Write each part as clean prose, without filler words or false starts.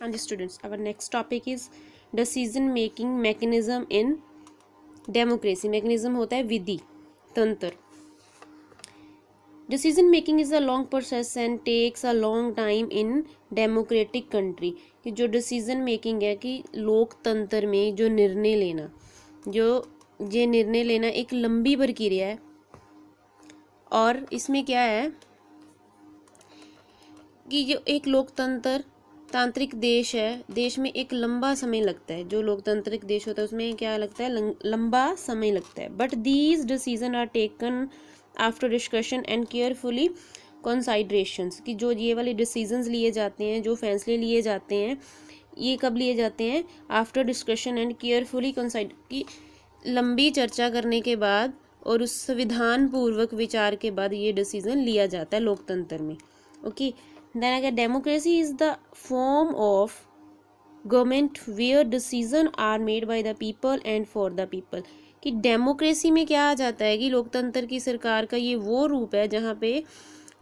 And students, our next topic is decision making mechanism in democracy. mechanism होता है विधि तंत्र. Decision making is a long process and takes a long time in democratic country. कि जो decision making है कि लोकतंत्र में जो निर्णय लेना, जो ये निर्णय लेना एक लंबी प्रक्रिया है. और इसमें क्या है कि जो एक लोकतंत्र तांत्रिक देश है, देश में एक लंबा समय लगता है. जो लोकतांत्रिक देश होता है उसमें क्या लगता है, लंबा समय लगता है. But these decision are taken after discussion and carefully considerations. कि जो ये वाले डिसीजंस लिए जाते हैं, जो फैसले लिए जाते हैं, ये कब लिए जाते हैं, आफ्टर डिस्कशन एंड केयरफुली कंसाइड, की लंबी चर्चा करने के बाद और उस संविधान पूर्वक विचार के बाद ये डिसीजन लिया जाता है लोकतंत्र में. Okay. Then again, democracy is the form of government where decisions are made by the people and for the people. कि डेमोक्रेसी में क्या आ जाता है कि लोकतंत्र की सरकार का ये वो रूप है जहाँ पे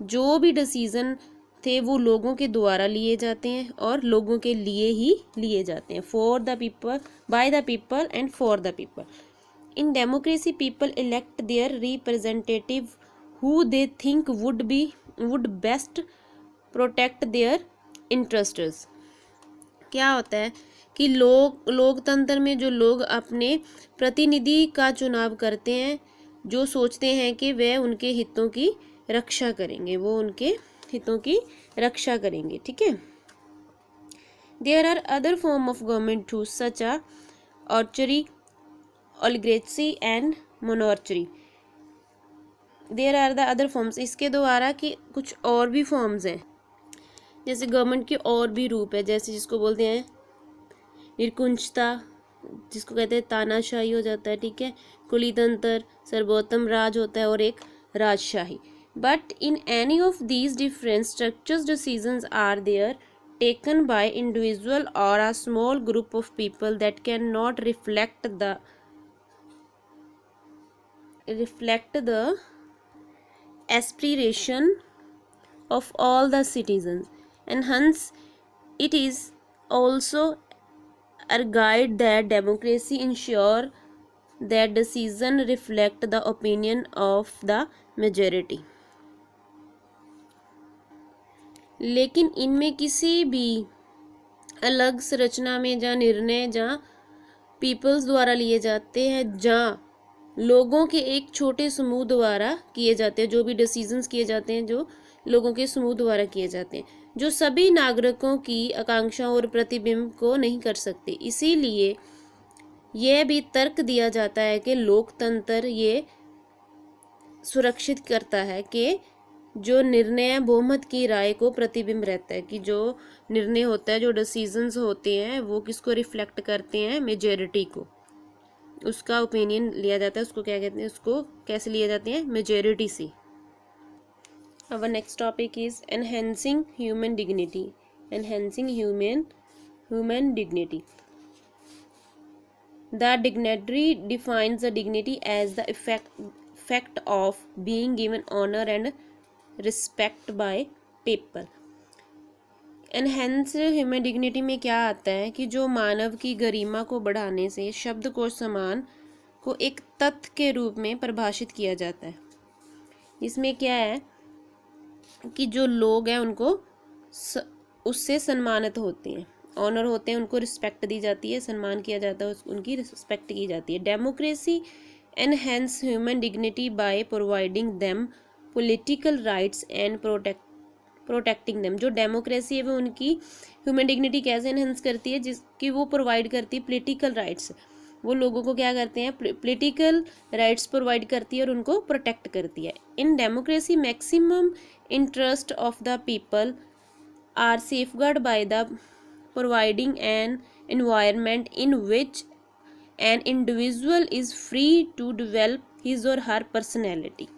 जो भी डिसीजन थे वो लोगों के द्वारा लिए जाते हैं और लोगों के लिए ही लिए जाते हैं. For the people, by the people and for the people. In democracy people elect their representative who they think would best protect their interests. क्या होता है कि लोकतंत्र में जो लोग अपने प्रतिनिधि का चुनाव करते हैं, जो सोचते हैं कि वे उनके हितों की रक्षा करेंगे, वो उनके हितों की रक्षा करेंगे. ठीक है. There are other form of government to such a ऑर्चरी, oligarchy and monarchy. There are the other forms. इसके द्वारा कि कुछ और भी फॉर्म्स हैं, जैसे गवर्नमेंट के और भी रूप है, जैसे जिसको बोलते हैं निरकुंचता, जिसको कहते हैं तानाशाही हो जाता है. ठीक है. कुलीतंत्र, सर्वोत्तम राज होता है और एक राजशाही. But in any of these different structures decisions are there taken by individual और a small group of people that can not reflect the aspiration of all the citizens, and hence it is also argued that democracy ensure that decision reflect the opinion of the majority. लेकिन इनमें किसी भी अलग संरचना में जहाँ निर्णय जहाँ पीपल्स द्वारा लिए जाते हैं, जहाँ लोगों के एक छोटे समूह द्वारा किए जाते हैं, जो भी डिसीजंस किए जाते हैं जो लोगों के समूह द्वारा किए जाते हैं, जो सभी नागरिकों की आकांक्षाओं और प्रतिबिंब को नहीं कर सकते. इसीलिए यह भी तर्क दिया जाता है कि लोकतंत्र ये सुरक्षित करता है कि जो निर्णय बहुमत की राय को प्रतिबिंब रहता है, कि जो निर्णय होता है, जो डिसीजंस होते हैं वो किसको रिफ्लेक्ट करते हैं, मेजॉरिटी को, उसका ओपिनियन लिया जाता है. उसको क्या कहते हैं, उसको कैसे लिए जाते हैं, मेजॉरिटी से. Our next topic is enhancing human dignity. Enhancing human dignity. The dignitary defines the dignity as the effect of being given honor and respect by people. Enhanced human dignity में क्या आता है कि जो मानव की गरिमा को बढ़ाने से शब्दकोश समान को एक तथ्य के रूप में परिभाषित किया जाता है. इसमें क्या है कि जो लोग हैं उनको उससे सम्मानित होते हैं, ऑनर होते हैं, उनको रिस्पेक्ट दी जाती है, सम्मान किया जाता है, उनकी रिस्पेक्ट की जाती है. Democracy enhance human dignity by providing them political rights and protecting them. जो डेमोक्रेसी है वो उनकी ह्यूमन डिग्निटी कैसे एनहेंस करती है, जिसकी वो प्रोवाइड करती है पॉलिटिकल राइट्स. वो लोगों को क्या करते हैं, पॉलिटिकल राइट्स प्रोवाइड करती है और उनको प्रोटेक्ट करती है. In democracy maximum interest of the people are safeguard by the providing an environment in which an individual is free to develop his or her personality.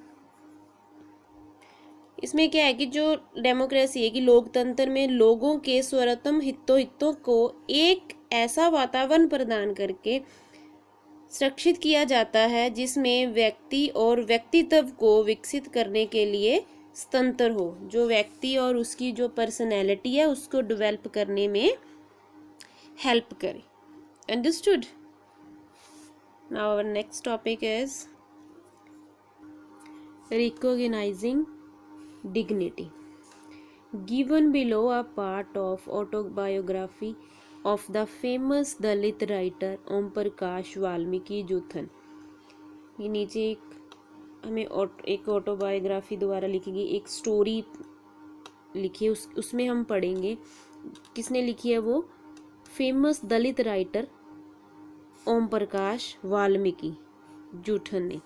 इसमें क्या है कि जो डेमोक्रेसी है कि लोकतंत्र में लोगों के सर्वोत्तम हितों को एक ऐसा वातावरण प्रदान करके सुरक्षित किया जाता है जिसमें व्यक्ति और व्यक्तित्व को विकसित करने के लिए स्वतंत्र हो, जो व्यक्ति और उसकी जो पर्सनैलिटी है उसको डेवलप करने में हेल्प करे। Understood. Now our next topic is recognising dignity. Given below a part of autobiography of the famous Dalit writer Om Prakash Valmiki Juthan. ये नीचे हमें एक ऑटोबायोग्राफी द्वारा लिखी गई एक स्टोरी लिखी है, उसमें हम पढ़ेंगे किसने लिखी है, वो फेमस दलित राइटर ओम प्रकाश वाल्मीकि जूठन ने।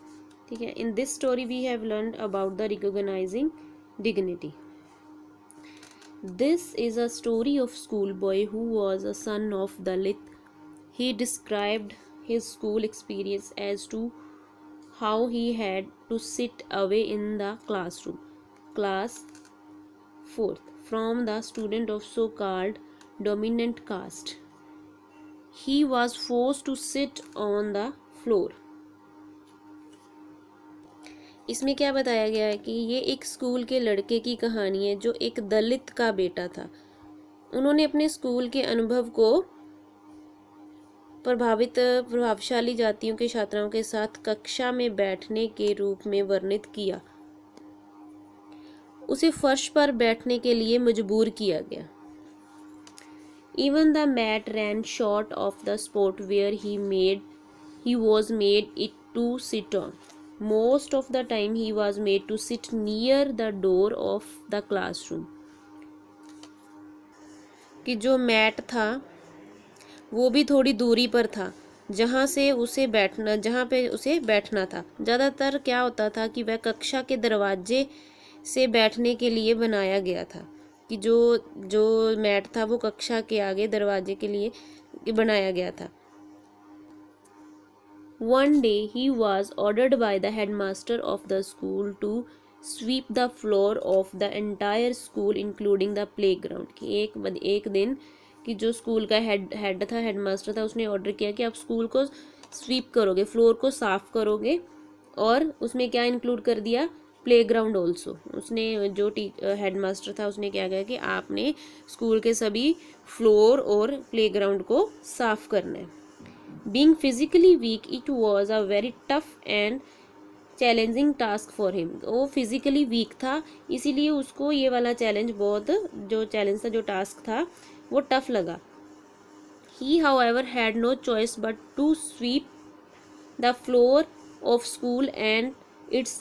ठीक है। In this story we have learned about the recognising dignity. This is a story of schoolboy who was a son of Dalit. He described his school experience as to how he had to sit away in the classroom, class 4th, from the student of so-called dominant caste. He was forced to sit on the floor. इसमें क्या बताया गया है कि ये एक school के लड़के की कहानी है जो एक दलित का बेटा था। उन्होंने अपने स्कूल के अनुभव को प्रभावशाली जातियों के छात्राओं के साथ कक्षा में बैठने के रूप में वर्णित किया। उसे फर्श पर बैठने के लिए मजबूर किया गया। Even the mat ran short of the spot where he was made it to sit on. Most of the time he was made to sit near the door of the classroom. कि जो mat था वो भी थोड़ी दूरी पर था जहाँ पे उसे बैठना था। ज़्यादातर क्या होता था कि वह कक्षा के दरवाजे से बैठने के लिए बनाया गया था, कि जो मैट था वो कक्षा के आगे दरवाजे के लिए बनाया गया था। One day he was ordered by the headmaster of the school to sweep the floor of the entire school including the playground. कि एक दिन कि जो स्कूल का हेड था, हेडमास्टर था, उसने ऑर्डर किया कि आप स्कूल को स्वीप करोगे, फ्लोर को साफ करोगे, और उसमें क्या इंक्लूड कर दिया, प्लेग्राउंड ऑल्सो। उसने जो हेडमास्टर था उसने क्या कहा कि आपने स्कूल के सभी फ्लोर और प्लेग्राउंड को साफ करना है। Being physically weak, it was a very tough and challenging task for him. वो फिजिकली वीक था, इसीलिए उसको ये वाला चैलेंज जो टास्क था वो टफ लगा। He however had no choice but to sweep the floor of school and its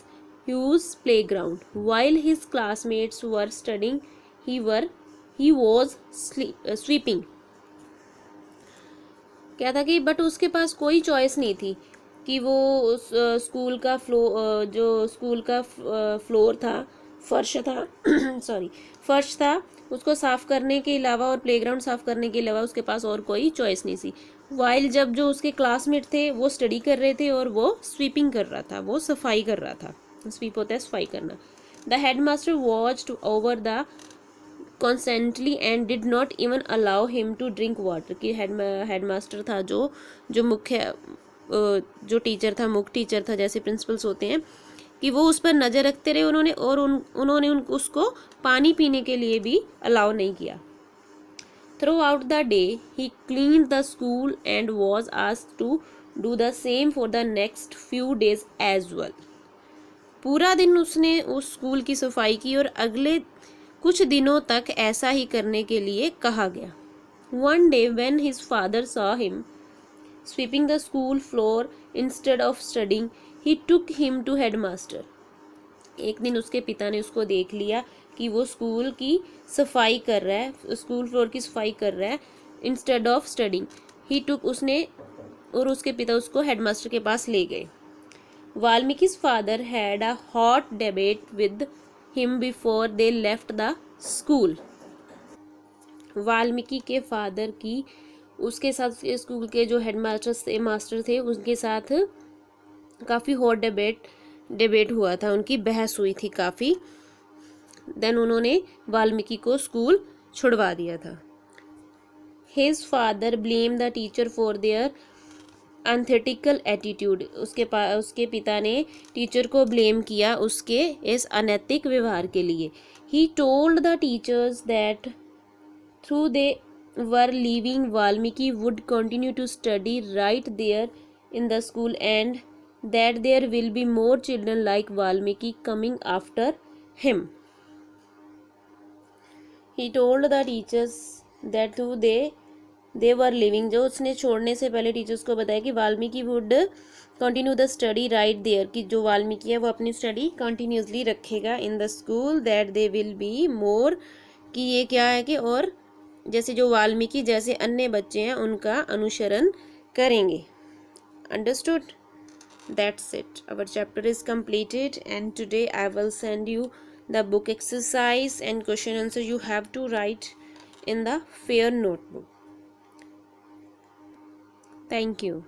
huge playground. While his classmates were studying, he was sweeping. क्या था कि बट उसके पास कोई चॉइस नहीं थी कि वो उस स्कूल का फ्लोर था, फर्श था फर्श था, उसको साफ़ करने के अलावा और प्लेग्राउंड साफ़ करने के अलावा उसके पास और कोई चॉइस नहीं थी। वाइल जब जो उसके क्लासमेट थे वो स्टडी कर रहे थे और वो स्वीपिंग कर रहा था, वो सफाई कर रहा था। स्वीप होता है सफाई करना। The headmaster watched over the constantly and did not even allow him to drink water. कि हेडमास्टर था जो मुख्य जो टीचर था, मुख्य टीचर था, जैसे प्रिंसिपल्स होते हैं, कि वो उस पर नज़र रखते रहे उन्होंने उसको पानी पीने के लिए भी अलाउ नहीं किया। Throughout the day he cleaned the school and was asked to do the same for the next few days as well. पूरा दिन उसने उस स्कूल की सफाई की और अगले कुछ दिनों तक ऐसा ही करने के लिए कहा गया। One day when his father saw him sweeping the school floor instead of studying, he took him to headmaster. एक दिन उसके पिता ने उसको देख लिया कि वो स्कूल की सफाई कर रहा है, स्कूल फ्लोर की सफाई कर रहा है इंस्टेड ऑफ स्टडिंग। ही टुक उसने और उसके पिता उसको हेडमास्टर के पास ले गए। वाल्मीकि's father had a hot debate with him before they left the school. Valmiki के फादर की उसके साथ स्कूल के जो मास्टर थे उनके साथ काफ़ी हॉट डिबेट हुआ था, उनकी बहस हुई थी काफ़ी। देन उन्होंने वाल्मीकि को स्कूल छुड़वा दिया था। His father blamed the teacher for their unethical attitude. उसके पिता ने टीचर को ब्लेम किया उसके इस अनैतिक व्यवहार के लिए। He told the teachers that through they were leaving, Valmiki would continue to study right there in the school, and that there will be more children like Valmiki coming after him. He told the teachers that who they were leaving, जो उसने छोड़ने से पहले teachers को बताया कि Valmiki would continue the study right there, कि जो वाल्मीकि है वो अपनी स्टडी कंटिन्यूसली रखेगा in the school, that they will be more, कि ये क्या है कि और जैसे जो वाल्मीकि जैसे अन्य बच्चे हैं उनका अनुसरण करेंगे. Understood? That's it. Our chapter is completed, and today I will send you the book exercise and question answer you have to write in the fair notebook. Thank you.